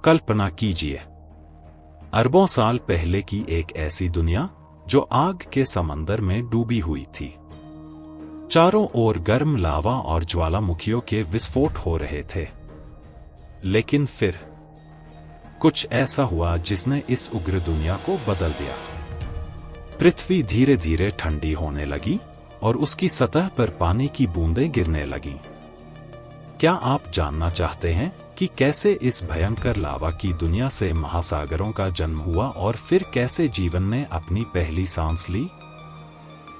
कल्पना कीजिए, अरबों साल पहले की एक ऐसी दुनिया जो आग के समंदर में डूबी हुई थी। चारों ओर गर्म लावा और ज्वालामुखियों के विस्फोट हो रहे थे। लेकिन फिर कुछ ऐसा हुआ जिसने इस उग्र दुनिया को बदल दिया। पृथ्वी धीरे धीरे ठंडी होने लगी और उसकी सतह पर पानी की बूंदें गिरने लगीं। क्या आप जानना चाहते हैं कि कैसे इस भयंकर लावा की दुनिया से महासागरों का जन्म हुआ और फिर कैसे जीवन ने अपनी पहली सांस ली?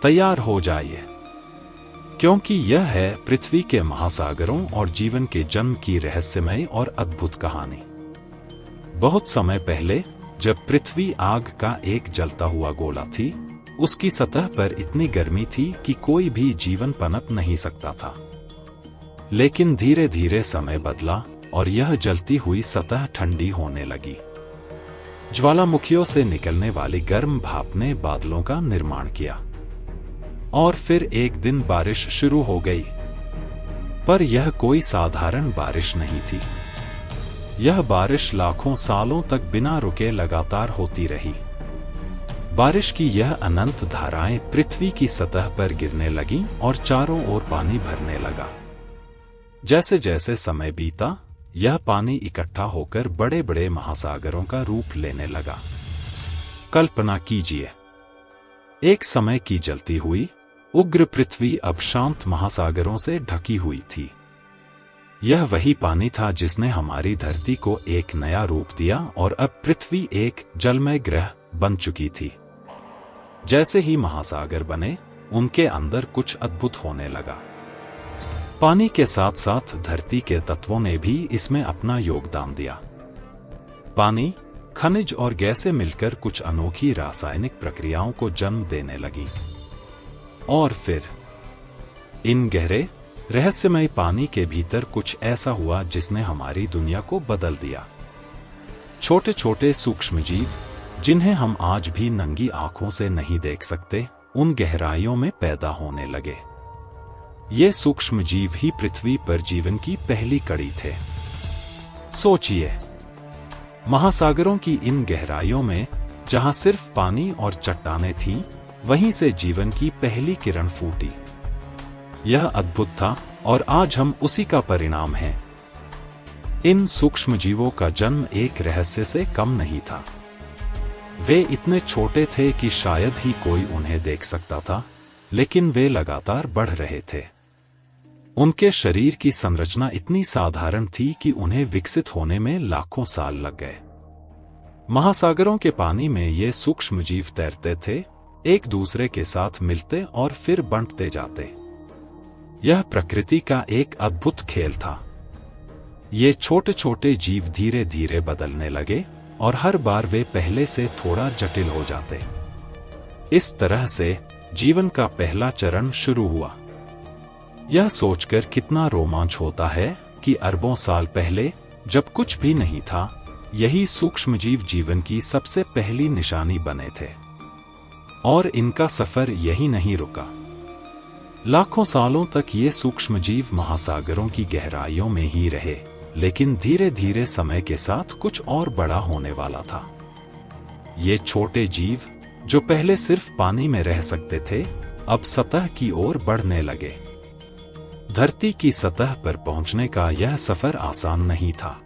तैयार हो जाइए, क्योंकि यह है पृथ्वी के महासागरों और जीवन के जन्म की रहस्यमय और अद्भुत कहानी। बहुत समय पहले, जब पृथ्वी आग का एक जलता हुआ गोला थी, उसकी सतह पर इतनी गर्मी थी कि कोई भी जीवन पनप नहीं सकता था। लेकिन धीरे धीरे समय बदला और यह जलती हुई सतह ठंडी होने लगी। ज्वालामुखियों से निकलने वाली गर्म भाप ने बादलों का निर्माण किया और फिर एक दिन बारिश शुरू हो गई। पर यह कोई साधारण बारिश नहीं थी। यह बारिश लाखों सालों तक बिना रुके लगातार होती रही। बारिश की यह अनंत धाराएं पृथ्वी की सतह पर गिरने लगीं और चारों ओर पानी भरने लगा। जैसे जैसे समय बीता, यह पानी इकट्ठा होकर बड़े बड़े महासागरों का रूप लेने लगा। कल्पना कीजिए, एक समय की जलती हुई उग्र पृथ्वी अब शांत महासागरों से ढकी हुई थी। यह वही पानी था जिसने हमारी धरती को एक नया रूप दिया और अब पृथ्वी एक जलमय ग्रह बन चुकी थी। जैसे ही महासागर बने, उनके अंदर कुछ अद्भुत होने लगा। पानी के साथ साथ धरती के तत्वों ने भी इसमें अपना योगदान दिया। पानी, खनिज और गैसें मिलकर कुछ अनोखी रासायनिक प्रक्रियाओं को जन्म देने लगी। और फिर इन गहरे रहस्यमय पानी के भीतर कुछ ऐसा हुआ जिसने हमारी दुनिया को बदल दिया। छोटे छोटे सूक्ष्म जीव, जिन्हें हम आज भी नंगी आंखों से नहीं देख सकते, उन गहराइयों में पैदा होने लगे। ये सूक्ष्म जीव ही पृथ्वी पर जीवन की पहली कड़ी थे। सोचिए, महासागरों की इन गहराइयों में, जहां सिर्फ पानी और चट्टानें थीं, वहीं से जीवन की पहली किरण फूटी। यह अद्भुत था और आज हम उसी का परिणाम हैं। इन सूक्ष्म जीवों का जन्म एक रहस्य से कम नहीं था। वे इतने छोटे थे कि शायद ही कोई उन्हें देख सकता था, लेकिन वे लगातार बढ़ रहे थे। उनके शरीर की संरचना इतनी साधारण थी कि उन्हें विकसित होने में लाखों साल लग गए। महासागरों के पानी में ये सूक्ष्म जीव तैरते थे, एक दूसरे के साथ मिलते और फिर बंटते जाते। यह प्रकृति का एक अद्भुत खेल था। ये छोटे छोटे जीव धीरे धीरे बदलने लगे और हर बार वे पहले से थोड़ा जटिल हो जाते। इस तरह से जीवन का पहला चरण शुरू हुआ। यह सोचकर कितना रोमांच होता है कि अरबों साल पहले, जब कुछ भी नहीं था, यही सूक्ष्मजीव जीवन की सबसे पहली निशानी बने थे। और इनका सफर यही नहीं रुका। लाखों सालों तक ये सूक्ष्मजीव महासागरों की गहराइयों में ही रहे, लेकिन धीरे धीरे समय के साथ कुछ और बड़ा होने वाला था। ये छोटे जीव, जो पहले सिर्फ पानी में रह सकते थे, अब सतह की ओर बढ़ने लगे। धरती की सतह पर पहुंचने का यह सफर आसान नहीं था,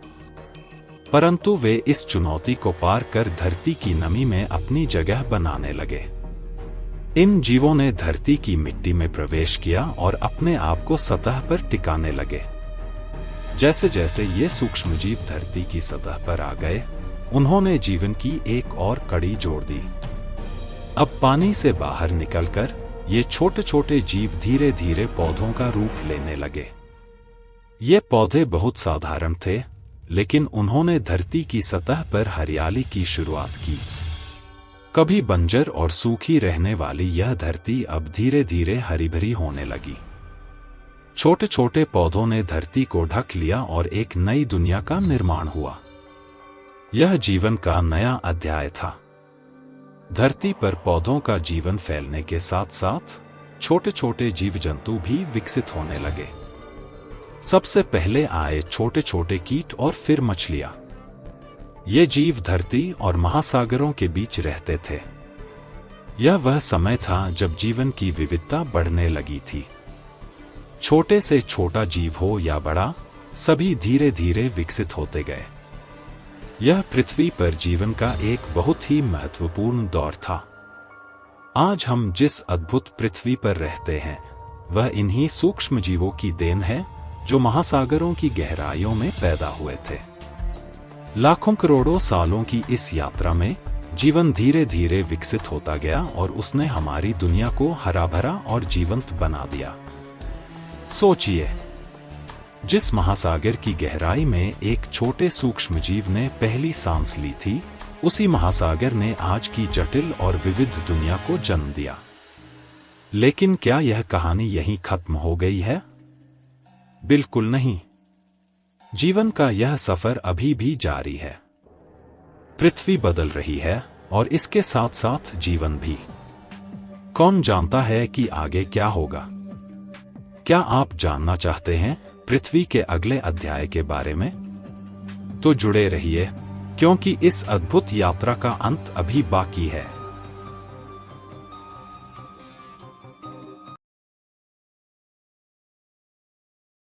परंतु वे इस चुनौती को पार कर धरती की नमी में अपनी जगह बनाने लगे। इन जीवों ने धरती की मिट्टी में प्रवेश किया और अपने आप को सतह पर टिकाने लगे। जैसे जैसे ये सूक्ष्मजीव धरती की सतह पर आ गए, उन्होंने जीवन की एक और कड़ी जोड़ दी। अब पानी से बाहर निकलकर ये छोटे छोटे जीव धीरे धीरे पौधों का रूप लेने लगे। ये पौधे बहुत साधारण थे, लेकिन उन्होंने धरती की सतह पर हरियाली की शुरुआत की। कभी बंजर और सूखी रहने वाली यह धरती अब धीरे धीरे हरी भरी होने लगी। छोटे छोटे पौधों ने धरती को ढक लिया और एक नई दुनिया का निर्माण हुआ। यह जीवन का नया अध्याय था। धरती पर पौधों का जीवन फैलने के साथ साथ छोटे छोटे जीव जंतु भी विकसित होने लगे। सबसे पहले आए छोटे छोटे कीट और फिर मछलियां। ये जीव धरती और महासागरों के बीच रहते थे। यह वह समय था जब जीवन की विविधता बढ़ने लगी थी। छोटे से छोटा जीव हो या बड़ा, सभी धीरे धीरे विकसित होते गए। यह पृथ्वी पर जीवन का एक बहुत ही महत्वपूर्ण दौर था। आज हम जिस अद्भुत पृथ्वी पर रहते हैं, वह इन्हीं सूक्ष्म जीवों की देन है जो महासागरों की गहराइयों में पैदा हुए थे। लाखों करोड़ों सालों की इस यात्रा में जीवन धीरे धीरे विकसित होता गया और उसने हमारी दुनिया को हरा भरा और जीवंत बना दिया। सोचिए, जिस महासागर की गहराई में एक छोटे सूक्ष्म जीव ने पहली सांस ली थी, उसी महासागर ने आज की जटिल और विविध दुनिया को जन्म दिया। लेकिन क्या यह कहानी यहीं खत्म हो गई है? बिल्कुल नहीं। जीवन का यह सफर अभी भी जारी है। पृथ्वी बदल रही है और इसके साथ साथ जीवन भी। कौन जानता है कि आगे क्या होगा? क्या आप जानना चाहते हैं पृथ्वी के अगले अध्याय के बारे में? तो जुड़े रहिए, क्योंकि इस अद्भुत यात्रा का अंत अभी बाकी है।